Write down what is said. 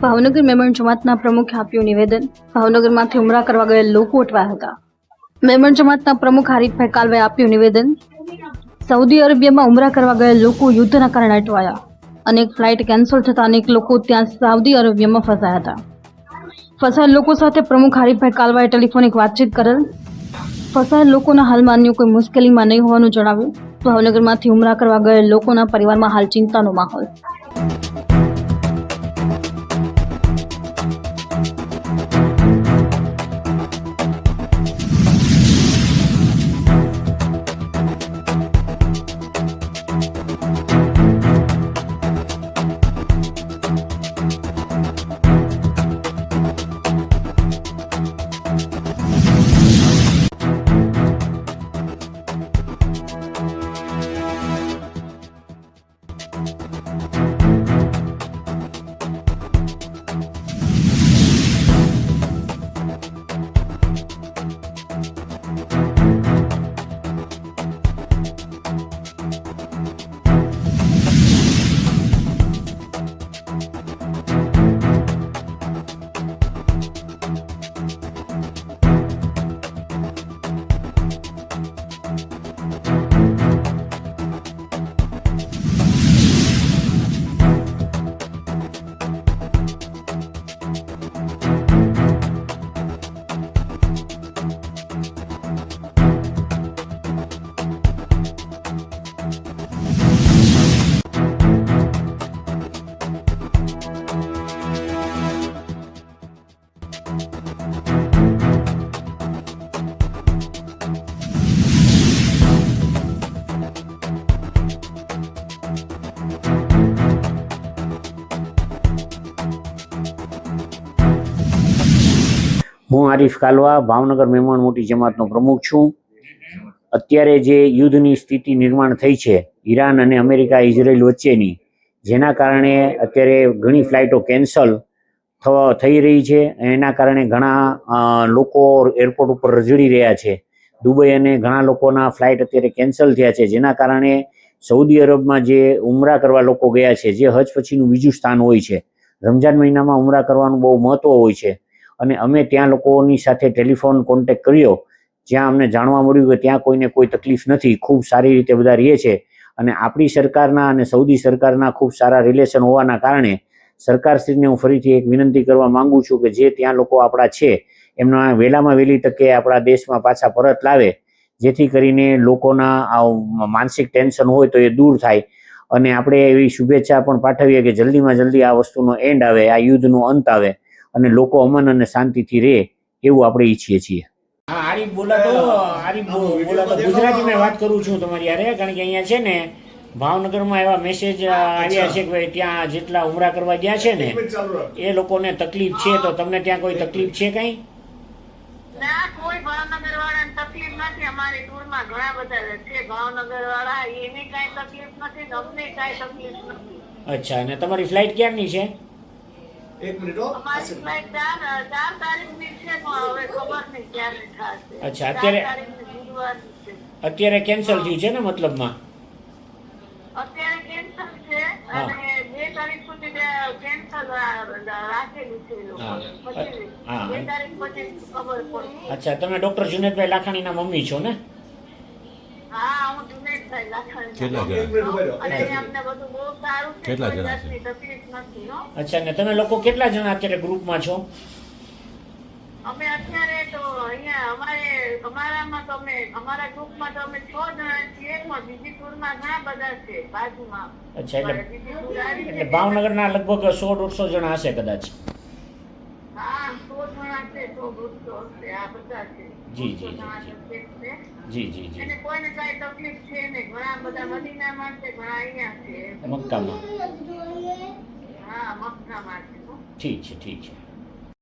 ભાવનગર મેમણ જમાતના પ્રમુખે આપ્યું નિવેદન. ભાવનગરમાંથી ઉમરા કરવા ગયેલ લોકો અટવાયા હતા. મેમણ જમાતના પ્રમુખ આરીફભાઈ કાલવાએ આપ્યું નિવેદન. સાઉદી અરેબિયામાં ઉમરા કરવા ગયેલ લોકો યુદ્ધના કારણે અટવાયા. અનેક ફ્લાઇટ કેન્સલ થતા અનેક લોકો ત્યાં સાઉદી અરેબિયામાં ફસાયા હતા. ફસાયેલ લોકો સાથે પ્રમુખ આરીફભાઈ કાલવાએ ટેલિફોનિક વાતચીત કરેલ. ફસાયેલ લોકોના હાલમાં અન્ય કોઈ મુશ્કેલીમાં નહીં હોવાનું જણાવ્યું. ભાવનગરમાંથી ઉમરા કરવા ગયેલ લોકોના પરિવારમાં હાલ ચિંતાનો માહોલ. હું આરીફ કાલવા ભાવનગર મેમણ મોટી જમાતનો પ્રમુખ છું. અત્યારે જે યુદ્ધની સ્થિતિ નિર્માણ થઈ છે ઈરાન અને અમેરિકા ઇઝરાયલ વચ્ચેની, જેના કારણે અત્યારે ઘણી ફ્લાઇટો કેન્સલ થઈ રહી છે. એના કારણે ઘણા લોકો એરપોર્ટ ઉપર રઝળી રહ્યા છે. દુબઈ અને ઘણા લોકોના ફ્લાઇટ અત્યારે કેન્સલ થયા છે, જેના કારણે સઉદી અરબમાં જે ઉમરા કરવા લોકો ગયા છે, જે હજ પછીનું બીજું સ્થાન હોય છે, રમજાન મહિનામાં ઉમરા કરવાનું બહુ મહત્વ હોય છે. અને અમે ત્યાં લોકોની સાથે ટેલિફોન કોન્ટેક્ટ કર્યો, જ્યાં અમને જાણવા મળ્યું કે ત્યાં કોઈને કોઈ તકલીફ નથી, ખૂબ સારી રીતે બધા રહે છે. અને આપણી સરકારના અને સઉદી સરકારના ખૂબ સારા રિલેશન હોવાના કારણે સરકારશ્રીને હું ફરીથી એક વિનંતી કરવા માંગુ છું કે જે ત્યાં લોકો આપણા છે એમના વહેલામાં વહેલી તકે આપણા દેશમાં પાછા પરત લાવે, જેથી કરીને લોકોના માનસિક ટેન્શન હોય તો એ દૂર થાય. અને આપણે એવી શુભેચ્છા પણ પાઠવીએ કે જલ્દીમાં જલ્દી આ વસ્તુનો એન્ડ આવે, આ યુદ્ધનો અંત આવે અને લોકો અમન અને શાંતિથી રહે, એવું આપણે ઈચ્છીએ છીએ. હા, આરીફ બોલાતો ગુજરાતીમાં વાત કરું છું તમારી યારે, કારણ કે અહીંયા છે ને ભાવનગરમાં એવા મેસેજ આવ્યા છે કે ભાઈ ત્યાં જેટલા ઉમરા કરવા ગયા છે ને એ લોકોને તકલીફ છે. તો તમને ત્યાં કોઈ તકલીફ છે કઈ? ના, કોઈ ભાવનગર વાળાને તકલીફ નથી. અમારી ટૂરમાં ઘણા બધા છે ભાવનગર વાળા, એને કઈ તકલીફ નથી, અમને કઈ તકલીફ નથી. અચ્છા, અને તમારી ફ્લાઇટ ક્યારની છે? એક મિનિટ, અમારી ફ્લાઇટ 4 તારીખની છે, પણ હવે ખબર નહીં ક્યારે થશે. અચ્છા, અત્યારે કેન્સલ થયું છે ને? મતલબમાં અત્યારે કેન્સલ છે અને 2 તારીખ સુધી કેન્સલ રાખેલું છે લોકો. પછી 2 તારીખ પછી ખબર પડશે. અચ્છા, તમે ડોક્ટર જુનેદભાઈ લાખાણીના મમ્મી છો ને? હા, હું જુનેદભાઈ લાખાણી. અને અમને બધું બહુ સારું છે, કોઈ જાતની તકલીફ નથી. અચ્છા, ને તમે લોકો કેટલા જણા અત્યારે ગ્રુપમાં છો? અમે અત્યારે તો અહીંયા અમારામાં તો અમારા ગ્રુપમાં તો અમે 6 જણા છીએ, પણ બીજી ટૂરમાં ઘણા બધા છે બાજુમાં. અચ્છા, એટલે ભાવનગરના લગભગ 100-150 જણા હશે કદાચ. હા, 100 જણા છે, 100-150 હશે, આ બધા છે. જી જી જી જી જી. અને કોઈને કઈ તકલીફ છે ને, ઘણા બધા મદીનામાં છે, ઘણા અહીંયા છે, મક્કામાં. હા, મક્કામાં છે. ઠીક છે, ઠીક છે.